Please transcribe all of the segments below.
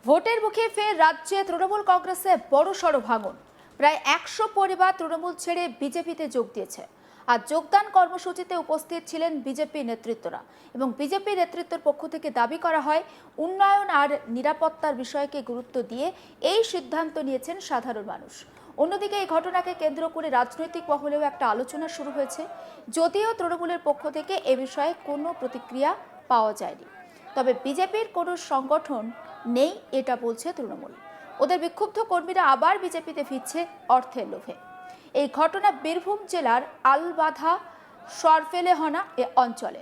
ভোটের মুখে ফের রাজ্যে তৃণমূল কংগ্রেসে বড়সড় ভাঙন। প্রায় 100 পরিবার তৃণমূল ছেড়ে বিজেপিতে যোগ দিয়েছে। আর যোগদান কর্মসূচিতে উপস্থিত ছিলেন বিজেপি নেতৃত্বরা এবং বিজেপি নেতৃত্বের পক্ষ থেকে দাবি করা হয় উন্নয়ন আর নিরাপত্তার বিষয়কে গুরুত্ব দিয়ে এই সিদ্ধান্ত নিয়েছেন সাধারণ মানুষ। অন্যদিকে এই ঘটনাকে কেন্দ্র করে রাজনৈতিক মহলেও একটা আলোচনা শুরু হয়েছে, যদিও তৃণমূলের পক্ষ থেকে এ বিষয়ে কোনো প্রতিক্রিয়া পাওয়া যায়নি। তবে বিজেপির কোনো সংগঠন নেই এটা বলছে তৃণমূল। ওদের বিক্ষুব্ধ কর্মীরা আবার বিজেপিতে ফিরছে অর্থের লোভে। এই ঘটনা বীরভূম জেলার আলবাধা সরফেলেহনা এ অঞ্চলে।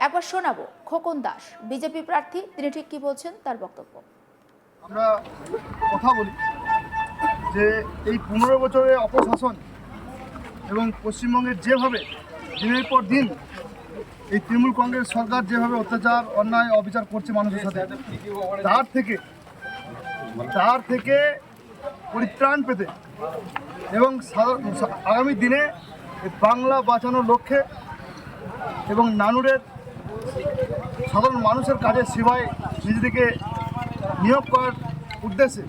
একবার শোনাবো খোকন দাস, বিজেপি প্রার্থী, তিনি ঠিক কি বলছেন তার বক্তব্য। আমরা কথা বলি যে এই 15 বছরের অপশাসন এবং পশ্চিমবঙ্গের যেভাবে দিনের পর দিন এই তৃণমূল কংগ্রেস সরকার যেভাবে অত্যাচার অন্যায় অবিচার করছে মানুষের সাথে, তার থেকে পরিত্রাণ পেতে এবং আগামী দিনে বাংলা বাঁচানোর লক্ষ্যে এবং নানুরের সাধারণ মানুষের কাজে সেবায় নিজেদেরকে নিয়োগ করার উদ্দেশ্যে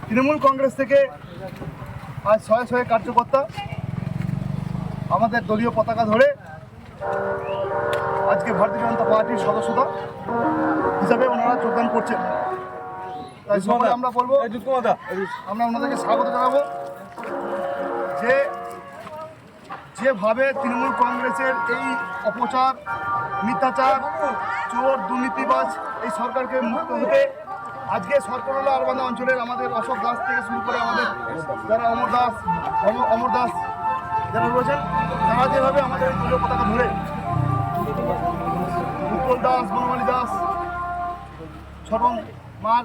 তৃণমূল কংগ্রেস থেকে আজ শয়ে শয়ে কার্যকর্তা আমাদের দলীয় পতাকা ধরে আজকে ভারতীয় জনতা পার্টির সদস্যতা হিসাবে ওনারা যোগদান করছেন। তাই সকলে আমরা বলবো, আমরা ওনাদেরকে স্বাগত জানাবো যে যেভাবে তৃণমূল কংগ্রেসের এই অপচার, মিথ্যাচার, চোর, দুর্নীতিবাজ এই সরকারকে মুক্ত হতে আজকে সরকারওয়ালা আরবান্ধা অঞ্চলের আমাদের অশোক দাস থেকে শুরু করে আমাদের যারা অমর দাস যারা রয়েছেন, তারা যেভাবে আমাদের দলীয় পতাকা ধরে উৎপল দাস, বনমালী দাস, স্বরণ মাল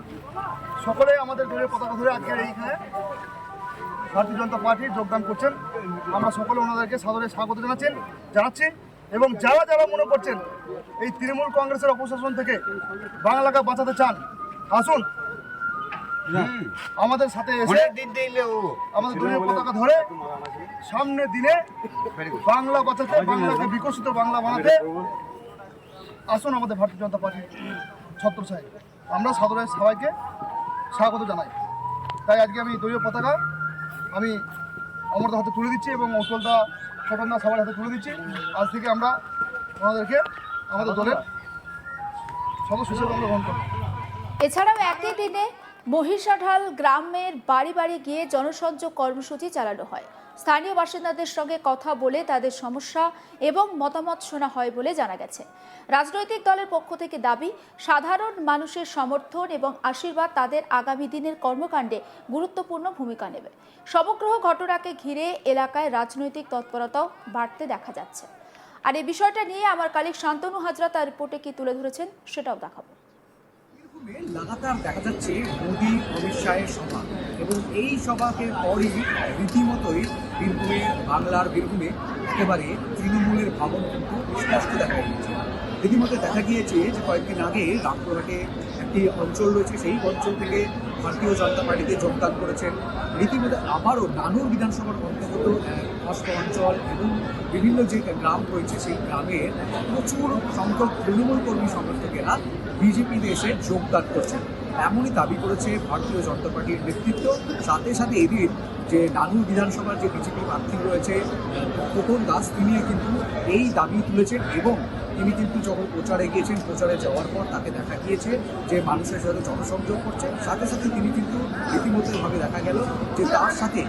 সকলে আমাদের দলীয় পতাকা ধরে আজকের এইখানে ভারতীয় জনতা পার্টির যোগদান করছেন। আমরা সকলে ওনাদেরকে সাদরে স্বাগত জানাচ্ছি এবং যারা যারা মনে করছেন এই তৃণমূল কংগ্রেসের অপশাসন থেকে বাংলাকে বাঁচাতে চান, আসুন আমাদের সাথে এসে আমাদের দলীয় পতাকা ধরে সামনের দিনে বাংলা বাঁচাতে, বাংলাকে বিকশিত বাংলা বানাতে আসুন আমাদের ভারতীয় জনতা পার্টির ছত্রছায়ায়। আমরা সাদরে সবাইকে স্বাগত জানাই। তাই আজকে আমি দলীয় পতাকা আমি অমরদার হাতে তুলে দিচ্ছি এবং অসলদা, ছোটনদা সবার হাতে তুলে দিচ্ছি। আজ থেকে আমরা ওনাদেরকে আমাদের দলের সদস্য হিসেবে আমরা গ্রহণ করব। এছাড়াও একই দিনে মহিষাঢাল গ্রামের বাড়ি বাড়ি গিয়ে জনসংযোগ কর্মসূচি চালানো হয়। স্থানীয় বাসিন্দাদের সঙ্গে কথা বলে তাদের সমস্যা এবং মতামত শোনা হয় বলে জানা গেছে। রাজনৈতিক দলের পক্ষ থেকে দাবি, সাধারণ মানুষের সমর্থন এবং আশীর্বাদ তাদের আগামী দিনের কর্মকাণ্ডে গুরুত্বপূর্ণ ভূমিকা নেবে। সমগ্র ঘটনাকে ঘিরে এলাকায় রাজনৈতিক তৎপরতাও বাড়তে দেখা যাচ্ছে। আর এই বিষয়টা নিয়ে আমার কালিক শান্তনু হাজরা তার রিপোর্টে কি তুলে ধরেছেন সেটাও দেখাবো। লাগাতার দেখা যাচ্ছে মোদি অমিত শাহের সভা এবং এই সভাকে পরই রীতিমতোই বীরভূমে, বাংলার বীরভূমে একেবারে তৃণমূলের ভাবন কিন্তু স্পষ্ট দেখা গিয়েছে। রীতিমতো দেখা গিয়েছে যে কয়েকদিন আগে রামপুরহাটে একটি অঞ্চল রয়েছে, সেই অঞ্চল থেকে ভারতীয় জনতা পার্টিতে যোগদান করেছেন। রীতিমতো আবারও নানুর বিধানসভার অন্তর্গত অষ্ট অঞ্চল এবং বিভিন্ন যে গ্রাম রয়েছে সেই গ্রামের প্রচুর সংখ্যক তৃণমূল কর্মী সমর্থকেরা বিজেপিতে এসে যোগদান করছেন, এমনই দাবি করেছে ভারতীয় জনতা পার্টির নেতৃত্ব। সাথে সাথে এদিন যে নানুর বিধানসভার যে বিজেপি প্রার্থী রয়েছে খোকন দাস, তিনি কিন্তু এই দাবি তুলেছেন এবং তিনি কিন্তু যখন প্রচারে গিয়েছেন, প্রচারে যাওয়ার পর তাকে দেখা গিয়েছে যে মানুষের সাথে জনসংযোগ করছে। সাথে সাথে তিনি কিন্তু রীতিমতোভাবে দেখা গেল যে তার সাথে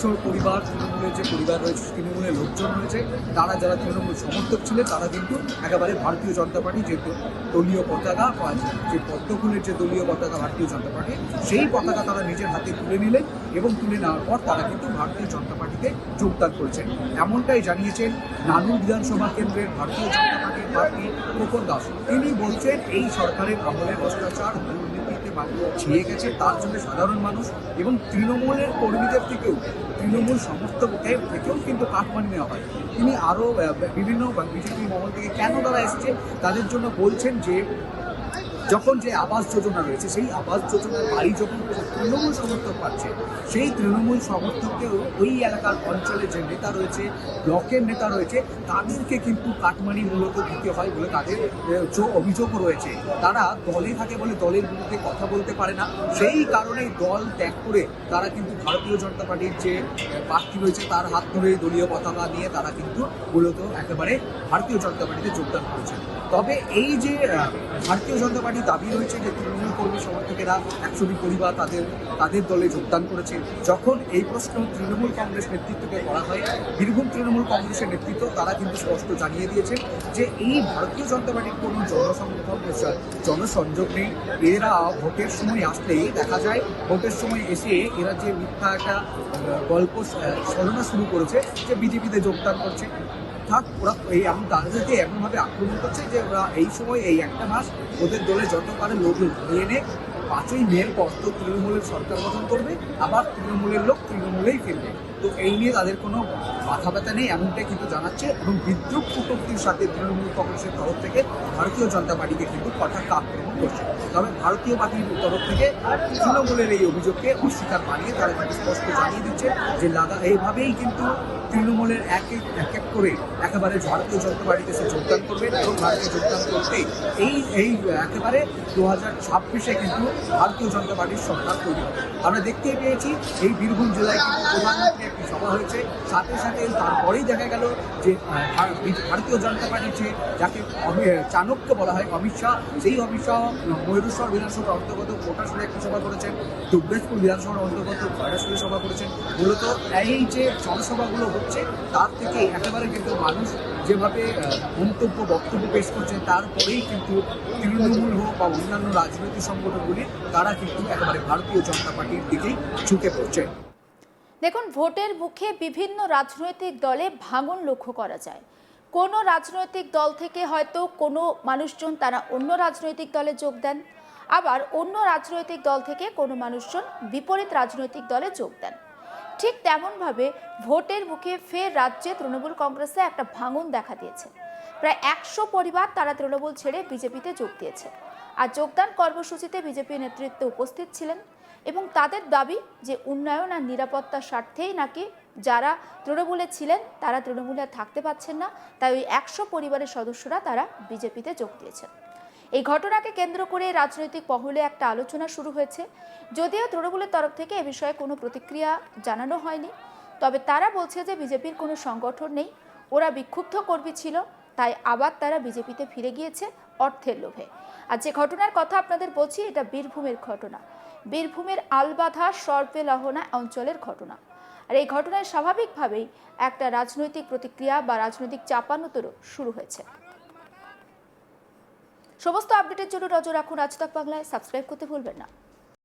100 পরিবার, তৃণমূলের যে পরিবার রয়েছে, তৃণমূলের লোকজন রয়েছে, তারা যারা তৃণমূল সমর্থক ছিলেন তারা কিন্তু একেবারে ভারতীয় জনতা পার্টি যে দলীয় পতাকা, যে পদ্মফুলের যে দলীয় পতাকা ভারতীয় জনতা পার্টি, সেই পতাকা তারা নিজের হাতে তুলে নিলেন এবং তুলে নেওয়ার পর তারা কিন্তু ভারতীয় জনতা পার্টিতে যোগদান করেছেন। এমনটাই জানিয়েছেন নানুর বিধানসভা কেন্দ্রের ভারতীয় জনতা পার্টির প্রার্থী খোকন দাস। তিনি বলছেন এই সরকারের আমলে ভ্রষ্টাচার, দুর্নীতিতে ছিঁড়ে গেছে, তার জন্য সাধারণ মানুষ এবং তৃণমূলের কর্মীদের থেকেও, তৃণমূল সমর্থকদের থেকেও কিন্তু কাটমানি নেওয়া হয়। তিনি আরও বিভিন্ন বিজেপি মহল থেকে কেন তারা এসছে তাদের জন্য বলছেন যে যখন যে আবাস যোজনা রয়েছে সেই আবাস যোজনার বাড়ি যখন তৃণমূল সমর্থক পাচ্ছে, সেই তৃণমূল সমর্থককেও ওই এলাকার অঞ্চলে যে নেতা রয়েছে, ব্লকের নেতা রয়েছে, তাদেরকে কিন্তু কাটমানি মূলত দিতে হয় বলে তাদের অভিযোগ রয়েছে। তারা দলে থাকে বলে দলের বিরুদ্ধে কথা বলতে পারে না, সেই কারণেই দল ত্যাগ করে তারা কিন্তু ভারতীয় জনতা পার্টির যে প্রার্থী রয়েছে তার হাত ধরে দলীয় পতাকা নিয়ে তারা কিন্তু মূলত একেবারে ভারতীয় জনতা পার্টিতে যোগদান করেছে। তবে এই যে ভারতীয় জনতা পার্টির দাবি রয়েছে যে তৃণমূল কর্মী সমর্থকেরা 100টি পরিবার তাদের দলে যোগদান করেছে, যখন এই প্রশ্ন তৃণমূল কংগ্রেস নেতৃত্বকে করা হয়, বীরভূম তৃণমূল কংগ্রেসের নেতৃত্ব তারা কিন্তু স্পষ্ট জানিয়ে দিয়েছে যে এই ভারতীয় জনতা পার্টির কোনো জনসংযোগ নেই। এরা ভোটের সময় আসলেই দেখা যায়, ভোটের সময় এসে এরা যে মিথ্যা একটা গল্প ছলনা শুরু করেছে যে বিজেপিতে যোগদান করছে, অর্থাৎ ওরা তাদেরকে এমনভাবে আক্রমণ করছে যে ওরা এই সময় এই একটা মাস ওদের দলে যত পারে লোক নিয়ে এনে 5ই মের পর তো তৃণমূলের সরকার গঠন করবে, আবার তৃণমূলের লোক তৃণমূলেই ফিরবে। তো এই নিয়ে তাদের কোনো মাথা ব্যথা নেই এমনটাই কিন্তু জানাচ্ছে, এবং বিদ্রুপ কটূক্তির সাথে তৃণমূল কংগ্রেসের তরফ থেকে ভারতীয় জনতা পার্টিকে কিন্তু কটাক্ষ আক্রমণ করছে। তবে ভারতীয় পার্টির তরফ থেকে তৃণমূলের এই অভিযোগকে অস্বীকার বানিয়ে তারা কিন্তু স্পষ্ট জানিয়ে দিচ্ছে যে এইভাবেই কিন্তু তৃণমূলের এক এক করে একেবারে ভারতীয় জনতা পার্টিতে সে যোগদান করবে, এবং ভারতীয় যোগদান করতেই এই একেবারে 2026-এ কিন্তু ভারতীয় জনতা পার্টির সরকার তৈরি হবে। আমরা দেখতেই পেয়েছি এই বীরভূম জেলায় কিন্তু প্রধানমন্ত্রী একটি সভা হয়েছে, সাথে সাথে তারপরেই দেখা গেল যে ভারতীয় জনতা পার্টির যাকে চাণক্য বলা হয় অমিত শাহ, সেই অমিত শাহ ময়ূরেশ্বর বিধানসভার অন্তর্গত কোটাসুরে একটি সভা করেছেন, দুবরাজপুর বিধানসভার অন্তর্গত খয়রাসুরে সভা করেছেন। মূলত এই যে জনসভাগুলো হচ্ছে তার থেকে একেবারে কিন্তু মানুষ যেভাবে বক্তব্য পেশ করছে, তারপরেই কিন্তু তৃণমূল হোক বা অন্যান্য রাজনৈতিক সংগঠনগুলি তারা কিন্তু একেবারে ভারতীয় জনতা পার্টির দিকেই ঝুঁকে পড়ছে। দেখুন, ভোটের মুখে বিভিন্ন রাজনৈতিক দলে ভাঙন লক্ষ্য করা যায়। কোনো রাজনৈতিক দল থেকে হয়তো কোনো মানুষজন তারা অন্য রাজনৈতিক দলে যোগ দেন, আবার অন্য রাজনৈতিক দল থেকে কোনো মানুষজন বিপরীত রাজনৈতিক দলে যোগ দেন। ঠিক তেমনভাবে ভোটের মুখে ফের রাজ্যে তৃণমূল কংগ্রেসে একটা ভাঙন দেখা দিয়েছে। প্রায় 100 পরিবার তারা তৃণমূল ছেড়ে বিজেপিতে যোগ দিয়েছে। আর যোগদান কর্মসূচিতে বিজেপি নেতৃত্ব উপস্থিত ছিলেন, এবং তাদের দাবি যে উন্নয়ন আর নিরাপত্তার স্বার্থেই নাকি যারা তৃণমূলে ছিলেন তারা তৃণমূলে থাকতে পারছেন না, তাই ওই 100 পরিবারের সদস্যরা তারা বিজেপিতে যোগ দিয়েছেন। এই ঘটনাকে কেন্দ্র করে রাজনৈতিক মহলে একটা আলোচনা শুরু হয়েছে। যদিও তৃণমূলের তরফ থেকে এ বিষয়ে কোনো প্রতিক্রিয়া জানানো হয়নি, তবে তারা বলছে যে বিজেপির কোনো সংগঠন নেই, ওরা বিক্ষুব্ধ কর্মী ছিল, তাই আবার তারা বিজেপিতে ফিরে গিয়েছে অর্থের লোভে। আর যে ঘটনার কথা আপনাদের বলছি এটা বীরভূমের ঘটনা, বীরভূমের আলবাধা সর্পেলহনা অঞ্চলের ঘটনা। আর এই ঘটনায় স্বাভাবিকভাবেই একটা রাজনৈতিক প্রতিক্রিয়া বা রাজনৈতিক চাপানোতরও শুরু হয়েছে। সমস্ত আপডেটের জন্য নজর রাখুন আজ তাক বাংলায়, সাবস্ক্রাইব করতে ভুলবেন না।